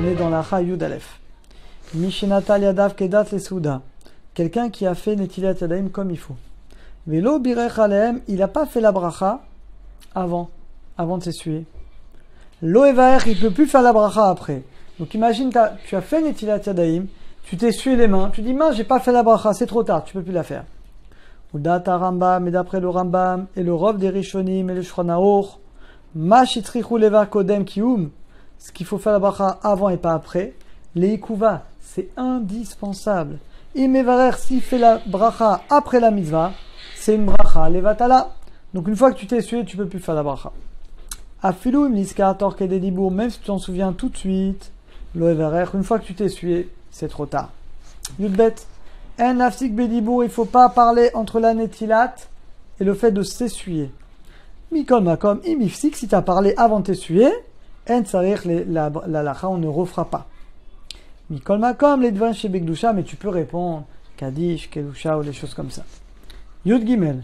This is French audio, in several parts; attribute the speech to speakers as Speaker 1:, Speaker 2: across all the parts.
Speaker 1: On est dans la Cha Yud Aleph. Mishenatal Yadav Kedat Lesouda. Quelqu'un qui a fait Netilat Yadayim comme il faut. Velo Birech Alehem, il n'a pas fait la bracha avant de s'essuyer. Lo Evaer, il ne peut plus faire la bracha après. Donc imagine, tu as fait Netilat Yadayim, tu t'es essuyé les mains, tu dis mince, j'ai pas fait la bracha, c'est trop tard, tu peux plus la faire. Udata Rambam, et d'après le Rambam, et le Rov des Rishonim, et le Shulchan Aruch, Ma Shitrichu Levar Kodem Kium, ce qu'il faut faire la bracha avant et pas après, les Ikuva, c'est indispensable. Imevarer, s'il fait la bracha après la mitzvah, c'est une bracha levatala. Donc une fois que tu t'es essuyé, tu peux plus faire la bracha. Afilou imniska torke des dibour, même si tu t'en souviens tout de suite, loevarer, une fois que tu t'es essuyé, c'est trop tard. Yudbet, en nafsik bedibour, il faut pas parler entre la netilat et le fait de s'essuyer. Mikol makom imifsik, si tu as parlé avant de t'essuyer, en tsarir la lacha, on ne refera pas. Mikol makom, les devins chez Begdusha, mais tu peux répondre Kaddish, Kedusha ou des choses comme ça. Yud Gimel,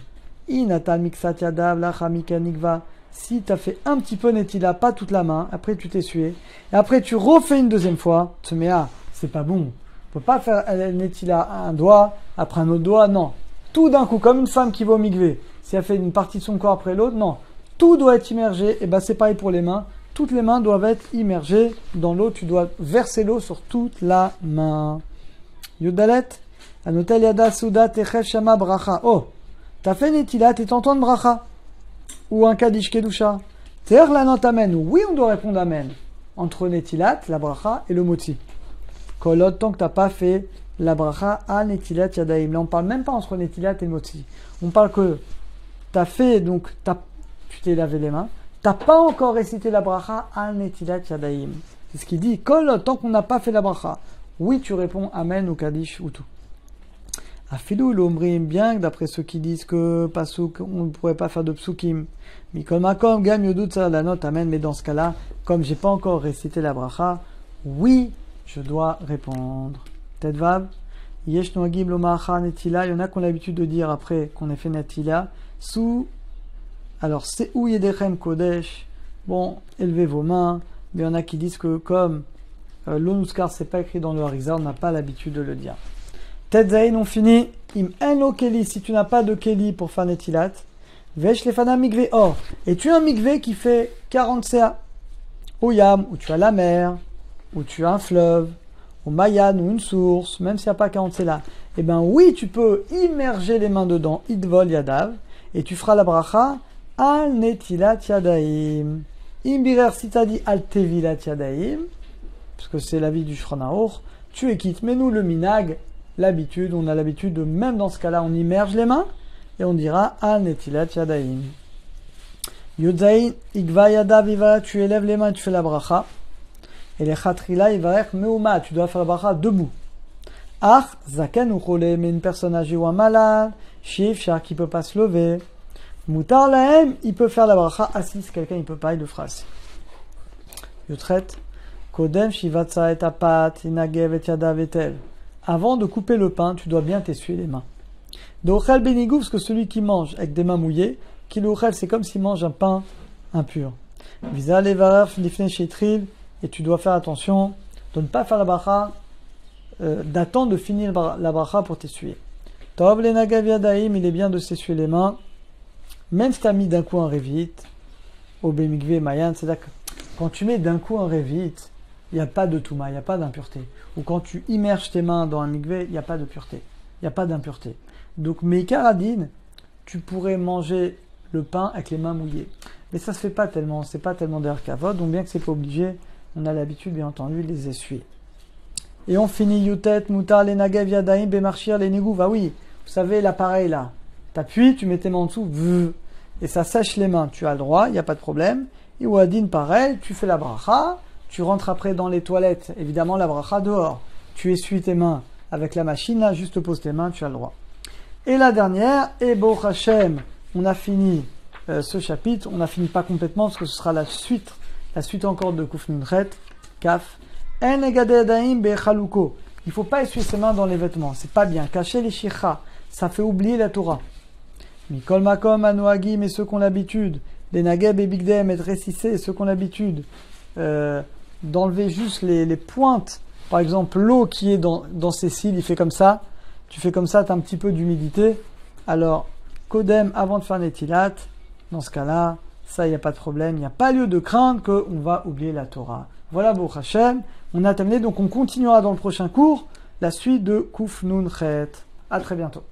Speaker 1: inatal miksat yadav lacha mikanikva, si tu as fait un petit peu netila, pas toute la main, après tu t'es essuyé, et après tu refais une deuxième fois, tu te mets c'est pas bon. On peut pas faire netila un doigt, après un autre doigt, non. Tout d'un coup, comme une femme qui va au mikvé, si elle fait une partie de son corps après l'autre, non. Tout doit être immergé, et ben c'est pareil pour les mains. Toutes les mains doivent être immergées dans l'eau. Tu dois verser l'eau sur toute la main. Yudalet, anotel yada souda techef shama bracha. Oh, t'as fait netila, t'es en temps de bracha. Ou un kaddish kedusha. Ter la note amen. Oui, on doit répondre amen. Entre netilat, la bracha, et le moti. Kolot, tant que t'as pas fait la bracha à netilat yadaim. Là, on parle même pas entre netilat et le moti. On parle que t'as fait, donc, tu t'es lavé les mains. T'as pas encore récité la bracha al netilat yadaim. C'est ce qu'il dit. Kol, tant qu'on n'a pas fait la bracha. Oui, tu réponds amen ou kaddish ou tout. Afilou l'omrim, bien que d'après ceux qui disent que pasuk, on ne pourrait pas faire de psukim. Mikol makom, gam yodut ça la note amen. Mais dans ce cas-là, comme j'ai pas encore récité la bracha, oui, je dois répondre. Tedvav, yesh noagib lo ma'acha netila. Il y en a qui ont l'habitude de dire après qu'on ait fait netila sous. Alors, c'est où Yedechem Kodesh. Bon, élevez vos mains. Mais il y en a qui disent que comme l'Onuskar, c'est pas écrit dans le Harizah, on n'a pas l'habitude de le dire. Tetzaïn, on finit. Im en keli, si tu n'as pas de keli pour faire netilat. Vesh lefana migve or. Et tu as un migve qui fait 40 CA. Ou yam, où tu as la mer, où tu as un fleuve, ou mayan, ou une source, même s'il n'y a pas 40 CA. Eh bien, oui, tu peux immerger les mains dedans, idvol yadav, et tu feras la bracha. Al netilat yadaim. Imbirer, si t'as dit al tevilat yadaim, parce que c'est l'avis du Shulchan Aruch, tu es quitte. Mais nous, le minag, l'habitude, on a l'habitude de, même dans ce cas-là, on immerge les mains, et on dira al netilat yadaim. Yudzaïn, igva yadav iva, tu élèves les mains, tu fais la bracha. Et les chatrila, ivarech meuma, tu dois faire la bracha debout. Ach, zaken ou chole, mais une personne âgée ou un malade, shif, char qui peut pas se lever. Moutar lahem, il peut faire la bracha assis. Quelqu'un, il peut pas, il le fera assis. Yotret, kodem shivatsa et apat, inagev et yadav etel. Avant de couper le pain, tu dois bien t'essuyer les mains. Dochel benigou, parce que celui qui mange avec des mains mouillées, qui l'ochel, c'est comme s'il mange un pain impur. Visa levarer lifnei shetril, et tu dois faire attention de ne pas faire la bracha, d'attendre de finir la bracha pour t'essuyer. Tov le nagav yadaim, il est bien de s'essuyer les mains. Même si tu as mis d'un coup un révit, au Bemikvé Mayan, c'est-à-dire que quand tu mets d'un coup un révit, il n'y a pas de touma, il n'y a pas d'impureté. Ou quand tu immerges tes mains dans un mikvé, il n'y a pas de pureté, il n'y a pas d'impureté. Donc, Meikaradine, tu pourrais manger le pain avec les mains mouillées. Mais ça se fait pas tellement, c'est pas tellement d'erkavod, donc bien que c'est pas obligé, on a l'habitude, bien entendu, de les essuyer. Et on finit Yutet, Moutar, les Nagav, Yadaim, Bemarchir, les Négou. Ah oui, vous savez, l'appareil là. T'appuies, tu mets tes mains en dessous, et ça sèche les mains. Tu as le droit, il n'y a pas de problème. Et Ouadine, pareil, tu fais la bracha, tu rentres après dans les toilettes, évidemment la bracha dehors. Tu essuies tes mains avec la machine, là, juste pose tes mains, tu as le droit. Et la dernière, Ebo Hashem, on a fini ce chapitre, on n'a fini pas complètement parce que ce sera la suite encore de Kufnunret, Kaf. En egadadaim bechaluko. Il ne faut pas essuyer ses mains dans les vêtements, c'est pas bien. Cacher les shikha, ça fait oublier la Torah. Mikol makom anoagim et ceux qui ont l'habitude, les nageb et bigdem et récissés et ceux qui ont l'habitude d'enlever juste les pointes. Par exemple, l'eau qui est dans ses cils, il fait comme ça. Tu fais comme ça, tu as un petit peu d'humidité. Alors, Kodem, avant de faire Netilat, dans ce cas-là, ça, il n'y a pas de problème. Il n'y a pas lieu de craindre qu'on va oublier la Torah. Voilà, Baruch Hashem. On a terminé, donc on continuera dans le prochain cours la suite de Kuf Nun Chet. À très bientôt.